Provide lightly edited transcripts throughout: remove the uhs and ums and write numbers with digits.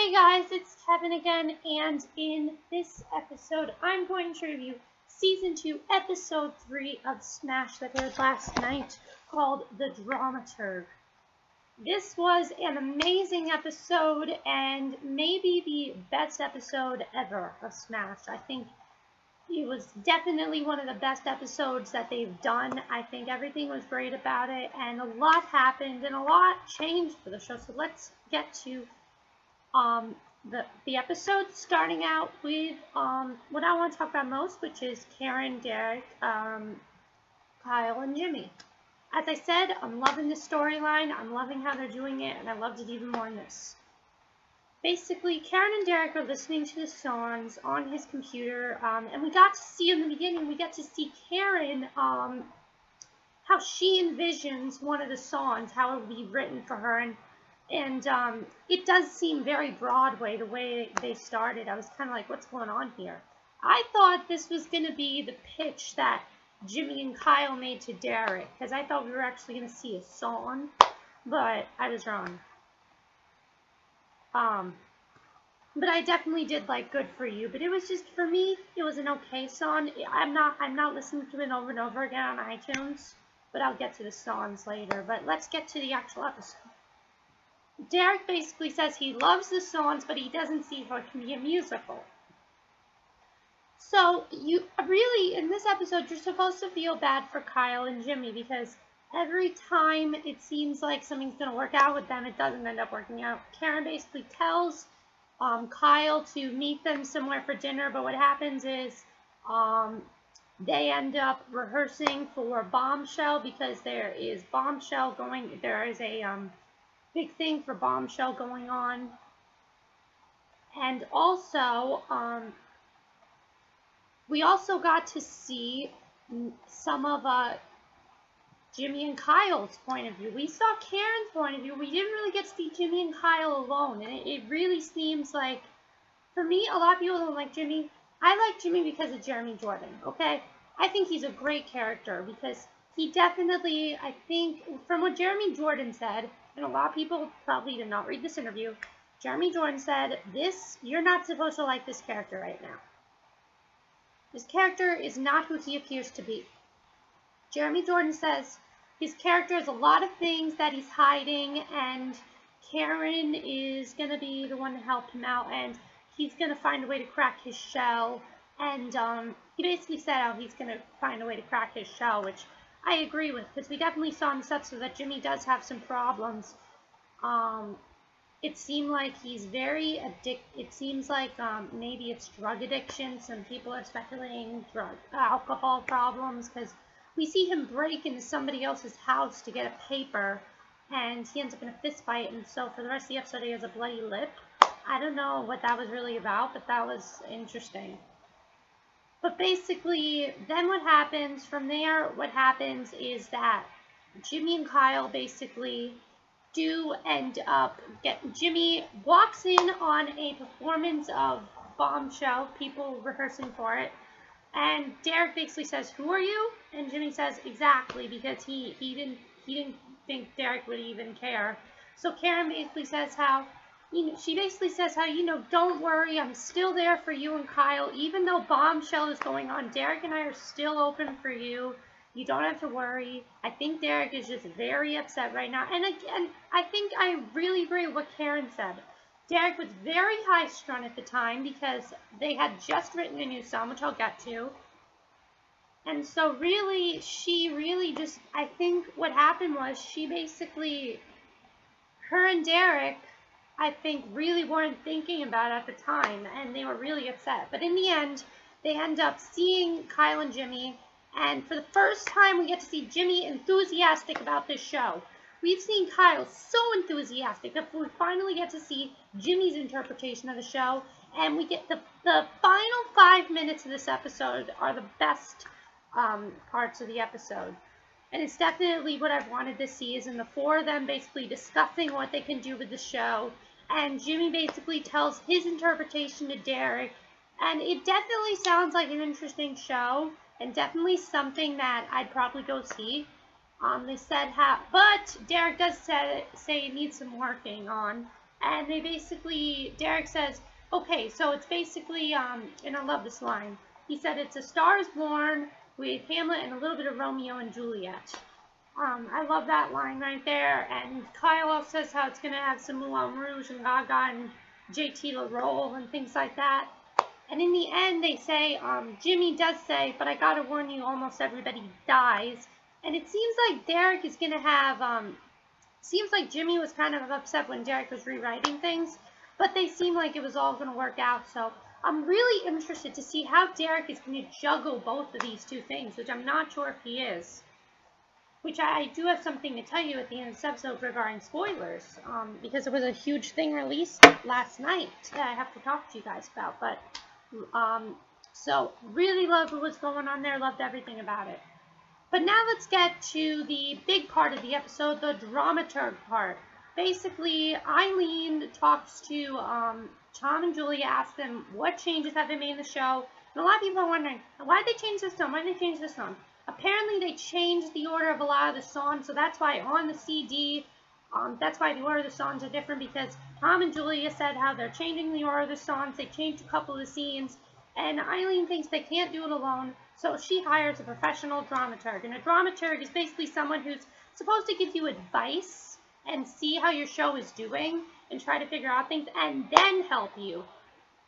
Hey guys, it's Kevin again, and in this episode, I'm going to review Season 2, Episode 3 of Smash that aired last night, called The Dramaturg. This was an amazing episode, and maybe the best episode ever of Smash. I think it was definitely one of the best episodes that they've done. I think everything was great about it, and a lot happened, and a lot changed for the show. So let's get to the episode, starting out with what I want to talk about most, which is Karen, Derek, Kyle, and Jimmy. As I said, I'm loving the storyline, I'm loving how they're doing it, and I loved it even more in this. Basically, Karen and Derek are listening to the songs on his computer, and we got to see in the beginning, we get to see Karen, how she envisions one of the songs, how it would be written for her, and it does seem very Broadway, the way they started. I was kind of like, what's going on here? I thought this was going to be the pitch that Jimmy and Kyle made to Derek, because I thought we were actually going to see a song, but I was wrong. But I definitely did like Good For You, but it was just, for me, it was an okay song. I'm not listening to it over and over again on iTunes, but I'll get to the songs later. But let's get to the actual episode. Derek basically says he loves the songs, but he doesn't see how it can be a musical. So, you really, in this episode, you're supposed to feel bad for Kyle and Jimmy, because every time it seems like something's going to work out with them, it doesn't end up working out. Karen basically tells Kyle to meet them somewhere for dinner, but what happens is they end up rehearsing for Bombshell, because there is a big thing for Bombshell going on. And also, we also got to see some of Jimmy and Kyle's point of view. We saw Karen's point of view. We didn't really get to see Jimmy and Kyle alone. And it really seems like, for me, a lot of people don't like Jimmy. I like Jimmy because of Jeremy Jordan, okay? I think he's a great character because he definitely, I think, from what Jeremy Jordan said, and a lot of people probably did not read this interview, Jeremy Jordan said, you're not supposed to like this character right now. This character is not who he appears to be. Jeremy Jordan says his character has a lot of things that he's hiding, and Karen is going to be the one to help him out, and he's going to find a way to crack his shell. And he basically said how he's going to find a way to crack his shell, which I agree with, because we definitely saw in this episode that Jimmy does have some problems. It seemed like he's very addicted. It seems like maybe it's drug addiction. Some people are speculating alcohol problems, because we see him break into somebody else's house to get a paper, and he ends up in a fist fight, and so for the rest of the episode he has a bloody lip. I don't know what that was really about, but that was interesting. But basically, then what happens from there, what happens is that Jimmy and Kyle basically do end up Jimmy walks in on a performance of Bombshell, people rehearsing for it, and Derek basically says, "Who are you?" And Jimmy says, "Exactly," because he didn't think Derek would even care. So Karen basically says how, she basically says how, don't worry, I'm still there for you and Kyle. Even though Bombshell is going on, Derek and I are still open for you. You don't have to worry. I think Derek is just very upset right now. And again, I think I really agree with what Karen said. Derek was very high-strung at the time because they had just written a new song, which I'll get to. And so really, I think what happened was she basically, her and Derek, I think, really weren't thinking about it at the time, and they were really upset. But in the end, they end up seeing Kyle and Jimmy, and for the first time, we get to see Jimmy enthusiastic about this show. We've seen Kyle so enthusiastic that we finally get to see Jimmy's interpretation of the show, and we get the final 5 minutes of this episode are the best parts of the episode. And it's definitely what I've wanted to see, is in the four of them basically discussing what they can do with the show. And Jimmy basically tells his interpretation to Derek. And it definitely sounds like an interesting show, and definitely something that I'd probably go see. They said but Derek does say it needs some working on. And they basically, Derek says, okay, so it's basically, and I love this line. He said, it's A Star is Born with Hamlet and a little bit of Romeo and Juliet. I love that line right there. And Kyle also says how it's going to have some Moulin Rouge and Gaga and JT LaRolle and things like that. And in the end, they say, Jimmy does say, but I gotta warn you, almost everybody dies. And it seems like Derek is gonna have, seems like Jimmy was kind of upset when Derek was rewriting things, but they seem like it was all gonna work out. So I'm really interested to see how Derek is gonna juggle both of these two things, which I'm not sure if he is. Which I do have something to tell you at the end of this episode regarding spoilers, because it was a huge thing released last night that I have to talk to you guys about. But so really loved what was going on there, loved everything about it. But now let's get to the big part of the episode, the dramaturg part. Basically, Eileen talks to Tom and Julia, asks them what changes have been made in the show. And a lot of people are wondering, why did they change this song? Why did they change this song? Apparently, they changed the order of a lot of the songs, so that's why on the CD, that's why the order of the songs are different, because Tom and Julia said how they're changing the order of the songs. They changed a couple of the scenes, and Eileen thinks they can't do it alone, so she hires a professional dramaturg. And a dramaturg is basically someone who's supposed to give you advice and see how your show is doing and try to figure out things and then help you.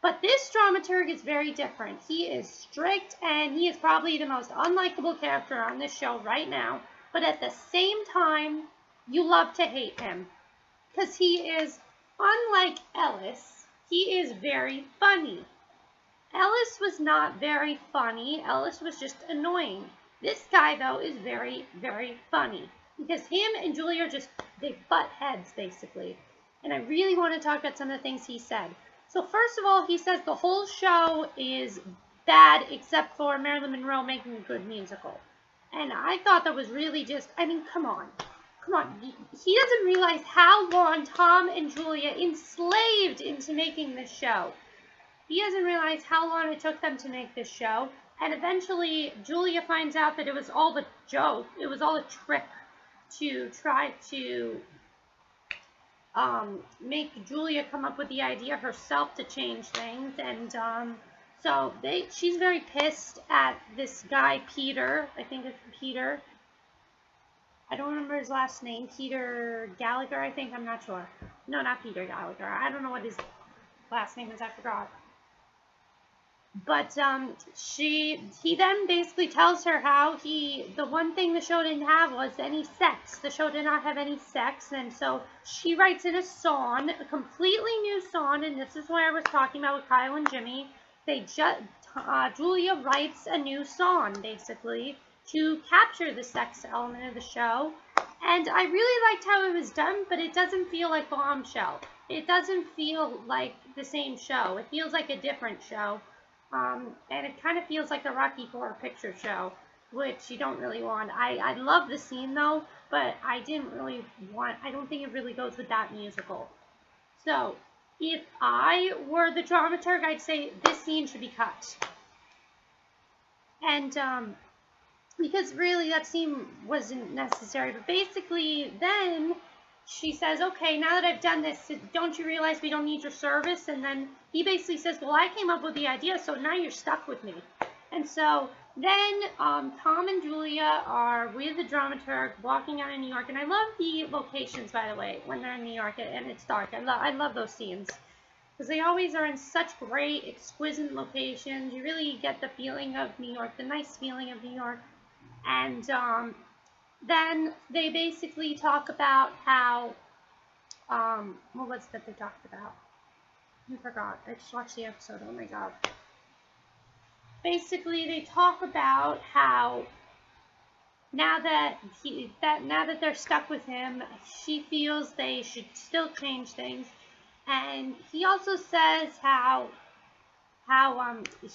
But this dramaturg is very different. He is strict, and he is probably the most unlikable character on this show right now. But at the same time, you love to hate him. Because he is, unlike Ellis, he is very funny. Ellis was not very funny. Ellis was just annoying. This guy, though, is very, very funny. Because him and Julia are just, they butt heads, basically. And I really want to talk about some of the things he said. So first of all, he says the whole show is bad except for Marilyn Monroe making a good musical. And I thought that was really just, I mean, come on. Come on. He doesn't realize how long Tom and Julia enslaved into making this show. He doesn't realize how long it took them to make this show. And eventually, Julia finds out that it was all the joke. It was all a trick to try to make Julia come up with the idea herself to change things, and so she's very pissed at this guy Peter. I think it's Peter. I don't remember his last name. Peter Gallagher, I think. I'm not sure. No, not Peter Gallagher. I don't know what his last name is. I forgot. But he then basically tells her how the one thing the show didn't have was any sex. The show did not have any sex, and so she writes in a song, a completely new song, and this is what I was talking about with Kyle and Jimmy. Julia writes a new song, basically, to capture the sex element of the show, and I really liked how it was done, but it doesn't feel like Bombshell. It doesn't feel like the same show. It feels like a different show. And it kind of feels like the Rocky Horror Picture Show, which you don't really want. I love the scene, though, but I don't think it really goes with that musical. So, if I were the dramaturg, I'd say this scene should be cut. And, because really that scene wasn't necessary, but basically then she says, okay, now that I've done this, don't you realize we don't need your service? And then he basically says, well, I came up with the idea, so now you're stuck with me. And so then Tom and Julia are with the dramaturg walking out in New York. And I love the locations, by the way, when they're in New York and it's dark. I love those scenes because they always are in such great, exquisite locations. You really get the feeling of New York, the nice feeling of New York. And then they basically talk about how, what was that they talked about? I forgot. I just watched the episode. Oh my god. Basically, they talk about how now that they're stuck with him, she feels they should still change things, and he also says how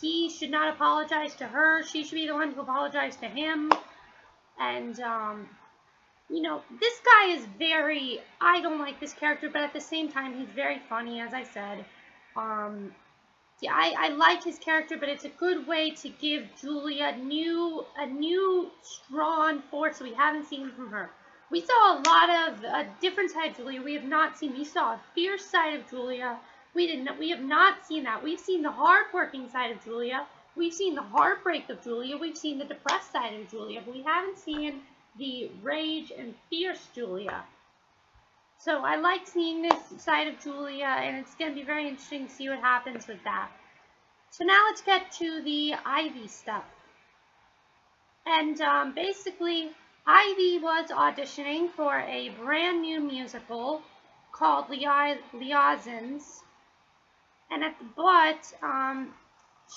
he should not apologize to her. She should be the one to apologize to him. And, you know, this guy is I don't like this character, but at the same time, he's very funny, as I said. Yeah, I like his character, but it's a good way to give Julia a new strong force we haven't seen from her. We saw a lot of different side of Julia we have not seen. We saw a fierce side of Julia. We have not seen that. We've seen the hardworking side of Julia. We've seen the heartbreak of Julia. We've seen the depressed side of Julia. But we haven't seen the rage and fierce Julia. So I like seeing this side of Julia, and it's going to be very interesting to see what happens with that. So now let's get to the Ivy stuff. And basically, Ivy was auditioning for a brand new musical called Liaisons. And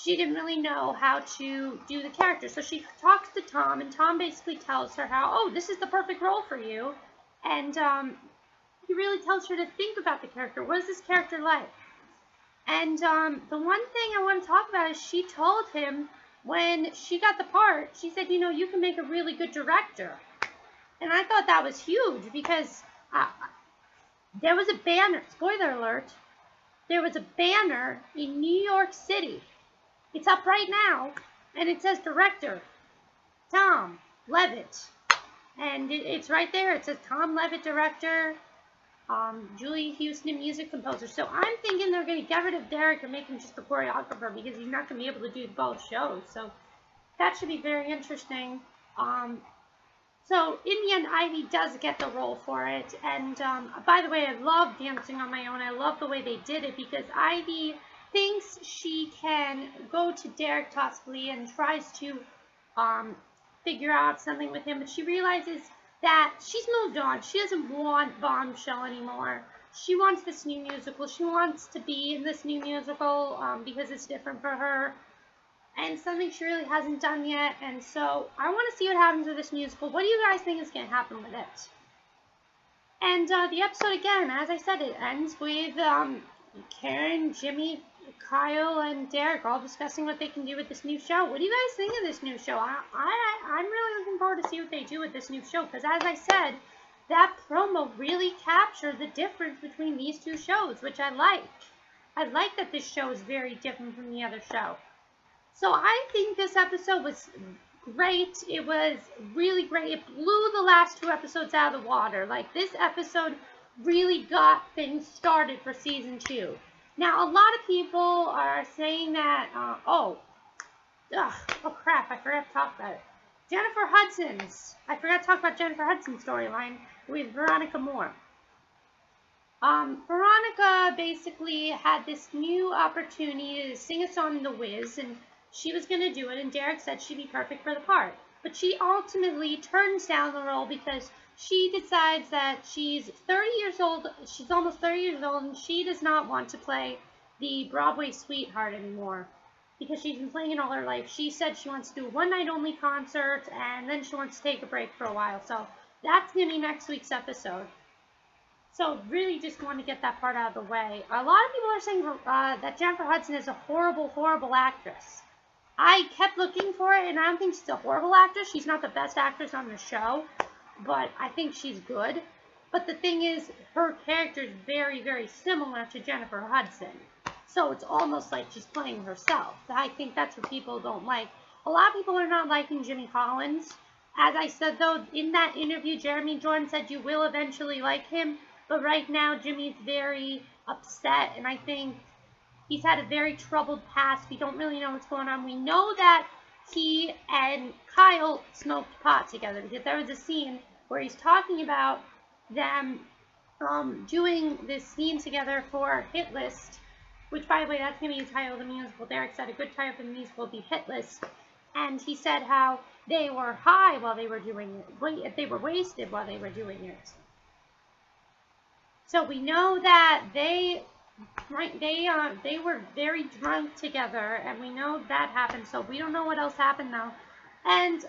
she didn't really know how to do the character. So she talks to Tom, and Tom basically tells her how, oh, this is the perfect role for you. And he really tells her to think about the character. What is this character like? And the one thing I want to talk about is she told him when she got the part, she said, you know, you can make a really good director. And I thought that was huge because there was a banner, spoiler alert, there was a banner in New York City. It's up right now, and it says director, Tom Levitt. And it's right there. It says Tom Levitt, director, Julie Houston, music composer. So I'm thinking they're going to get rid of Derek and make him just a choreographer because he's not going to be able to do both shows. So that should be very interesting. So in the end, Ivy does get the role for it. And by the way, I love Dancing on My Own. I love the way they did it because Ivy thinks she can go to Derek Toscali and tries to figure out something with him, but she realizes that she's moved on. She doesn't want Bombshell anymore. She wants this new musical. She wants to be in this new musical because it's different for her and something she really hasn't done yet. And so I want to see what happens with this musical. What do you guys think is going to happen with it? And the episode, again, as I said, it ends with Karen, Jimmy, Kyle, and Derek all discussing what they can do with this new show. What do you guys think of this new show? I'm really looking forward to see what they do with this new show because, as I said, that promo really captured the difference between these two shows, which I like. I like that this show is very different from the other show. So I think this episode was great. It was really great. It blew the last two episodes out of the water. Like, this episode really got things started for season 2. Now, a lot of people are saying that, oh crap, I forgot to talk about it. I forgot to talk about Jennifer Hudson's storyline with Veronica Moore. Veronica basically had this new opportunity to sing a song in The Wiz, and she was going to do it, and Derek said she'd be perfect for the part. But she ultimately turns down the role because she decides that she's 30 years old, she's almost 30 years old, and she does not want to play the Broadway sweetheart anymore because she's been playing it all her life. She said she wants to do a one-night-only concert, and then she wants to take a break for a while. So that's going to be next week's episode. So really just want to get that part out of the way. A lot of people are saying that Jennifer Hudson is a horrible, horrible actress. I kept looking for it, and I don't think she's a horrible actress. She's not the best actress on the show, but I think she's good. But the thing is, her character is very, very similar to Jennifer Hudson. So it's almost like she's playing herself. I think that's what people don't like. A lot of people are not liking Jimmy Collins. As I said, though, in that interview, Jeremy Jordan said you will eventually like him. But right now, Jimmy's very upset, and I think he's had a very troubled past. We don't really know what's going on. We know that he and Kyle smoked pot together because there was a scene where he's talking about them doing this scene together for Hit List, which, by the way, that's going to be the title of the musical. Derek said a good title for the musical would be Hit List. And he said how they were high while they were doing it. They were wasted while they were doing it. So we know that they were very drunk together, and we know that happened. So we don't know what else happened though. And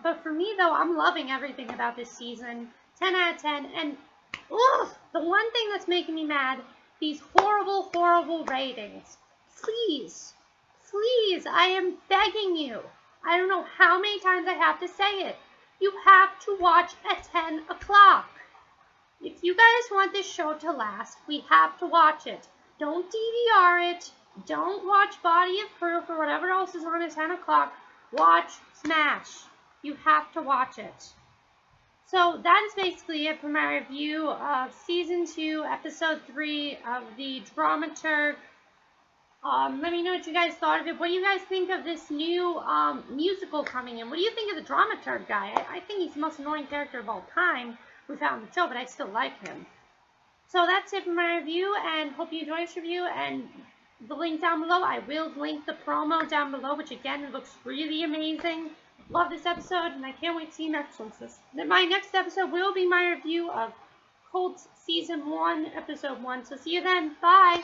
but for me though, I'm loving everything about this season. 10 out of 10. And the one thing that's making me mad, these horrible, horrible ratings. Please, please, I am begging you. I don't know how many times I have to say it. You have to watch at 10 o'clock. If you guys want this show to last, we have to watch it. Don't DVR it. Don't watch Body of Proof or whatever else is on at 10 o'clock. Watch Smash. You have to watch it. So that is basically it for my review of Season 2, Episode 3 of the Dramaturg. Let me know what you guys thought of it. What do you guys think of this new musical coming in? What do you think of the Dramaturg guy? I think he's the most annoying character of all time without the show, but I still like him. So that's it for my review, and hope you enjoy this review, and the link down below. I will link the promo down below, which again looks really amazing. Love this episode, and I can't wait to see next one. So my next episode will be my review of Colts Season 1, Episode 1. So see you then. Bye!